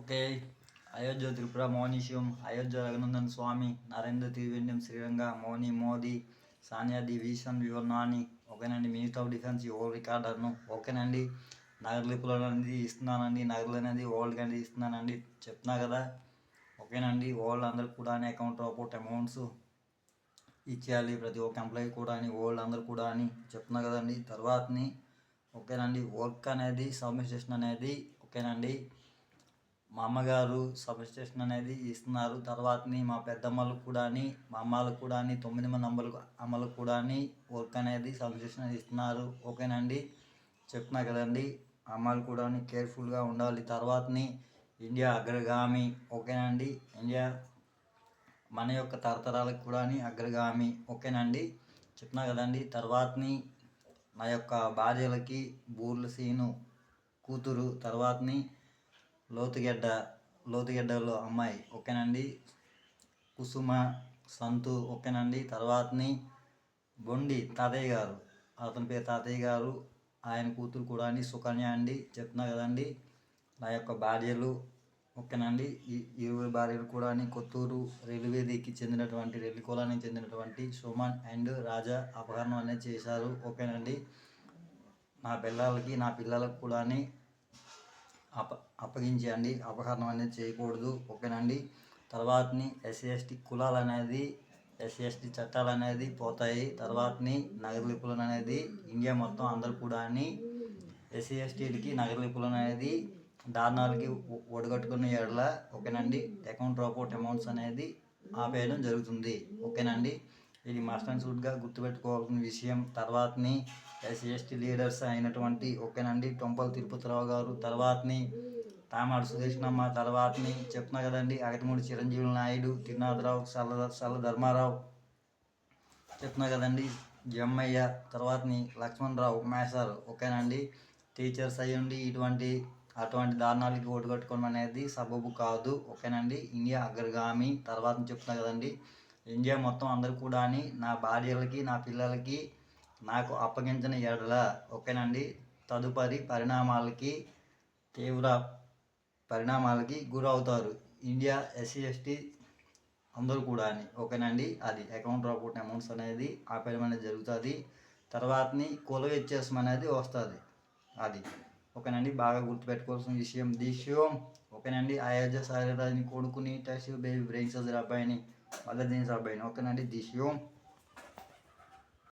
Okay. Ayodhya Tripura మౌనీశివం, Ayodhya Raghunandan స్వామి, నరేంద్ర త్రివేంద్రం శ్రీరంగ, మౌని Modi, Sania division వివరణాన్ని ఓకేనండి. Minister of defence old రికార్డర్ను ఓకేనండి. నగరలిపులు అనేది ఇస్తున్నానండి, నగలు అనేది ఓల్డ్ అనేది ఇస్తున్నానండి చెప్తున్నా కదా ఓకేనండి. ఓల్డ్ అందరూ కూడా అకౌంట్ రిపోర్ట్ అమౌంట్స్ ఇచ్చేయాలి ప్రతి ఒక్క ఎంప్లాయీ కూడా అని ఓల్డ్ అందరూ కూడా అని చెప్తున్నా కదండి. తర్వాతని ఓకేనండి వర్క్ అనేది సబ్మిషన్ అనేది ఓకేనండి. మా అమ్మగారు సబ్స్టేషన్ అనేది ఇస్తున్నారు. తర్వాతని మా పెద్దమ్మలకు కూడా మా అమ్మలకు కూడా 9 మంది అమ్మలకు కూడా వర్క్ అనేది సబ్స్టేషన్ అనేది ఇస్తున్నారు ఓకేనండి. చెప్తున్నా కదండి అమ్మలు కూడా కేర్ఫుల్గా ఉండాలి. తర్వాతని ఇండియా అగ్రగామి ఓకేనండి. ఇండియా మన యొక్క తరతరాలకు కూడా అగ్రగామి ఓకేనండి. చెప్తున్నా కదండి. తర్వాతని నా యొక్క భార్యలకి బూర్ల సీను కూతురు, తర్వాతని లోతుగెడ్డలో అమ్మాయి ఓకేనండి. కుసుమ సంతు ఓకేనండి. తర్వాతని బొండి తాతయ్య గారు, అతని పేరు తాతయ్య గారు, ఆయన కూతురు కూడా సుకన్య అండి. చెప్తున్నా కదండి. నా యొక్క భార్యలు ఓకేనండి. ఈ 20 భార్యలు కూడా కొత్తూరు రైల్వేదికి చెందినటువంటి రెల్లి కులానికి చెందినటువంటి సుమన్ అండ్ రాజా అపహరణం అనేది చేశారు ఓకేనండి. నా పిల్లలకు కూడా అప్పగించండి, అపహరణం అనేది చేయకూడదు ఓకేనండి. తర్వాతని ఎస్సీ ఎస్టీ కులాలు అనేది ఎస్సీ ఎస్టీ చట్టాలు అనేది పోతాయి. తర్వాతని నగరలిపులను అనేది ఇండియా మొత్తం అందరూ కూడా ఎస్సీ ఎస్టీలకి నగరలిపులను అనేది దారుణాలకి ఒడగట్టుకునే ఎడల ఓకేనండి అకౌంట్ రిపోర్ట్ అమౌంట్స్ అనేది ఆపేయడం జరుగుతుంది ఓకేనండి. ఇది మస్ట్ అండ్ షుడ్గా గుర్తుపెట్టుకోవాల్సిన విషయం. తర్వాతని ఎస్సీ ఎస్టీ లీడర్స్ అయినటువంటి ఓకేనండి టొంపల్ తిరుపతిరావు గారు, తర్వాతని తామాడు సుదేష్నమ్మ, తర్వాతని చెప్తున్నా కదండి అగటిమూడి చిరంజీవి నాయుడు, తిరునాథరావు, సల్ల ధర్మారావు చెప్తున్నా కదండి, జమ్మయ్య, తర్వాతని లక్ష్మణరావు మేసారు ఓకేనండి. టీచర్స్ అయ్యండి అటువంటి దారుణాలకి ఓటు కట్టుకోవడం అనేది సబబు కాదు ఓకేనండి. ఇండియా అగ్రగామి. తర్వాత చెప్తున్నా కదండి ఇండియా మొత్తం అందరూ కూడా నా భార్యలకి నా పిల్లలకి నాకు అప్పగించిన ఎడల ఓకేనండి తదుపరి తీవ్ర పరిణామాలకి గురవుతారు. ఇండియా ఎస్సీ ఎస్టీ అందరూ కూడా ఓకేనండి. అది అకౌంట్ రిపోర్ట్ అమౌంట్స్ అనేది ఆపేయడం అనేది జరుగుతుంది. తర్వాతని కుల వ్యత్యాసం అనేది వస్తుంది. అది ఓకేనండి. బాగా గుర్తుపెట్టుకోవాల్సిన విషయం ఓకేనండి. అయోధ్య సాయిరాజుని కొడుకుని టెస్ట్ బేబీ బ్రెయిన్ సర్జరీ అబ్బాయిని మదర్ దీన్స్ అబ్బాయిని ఓకేనండి.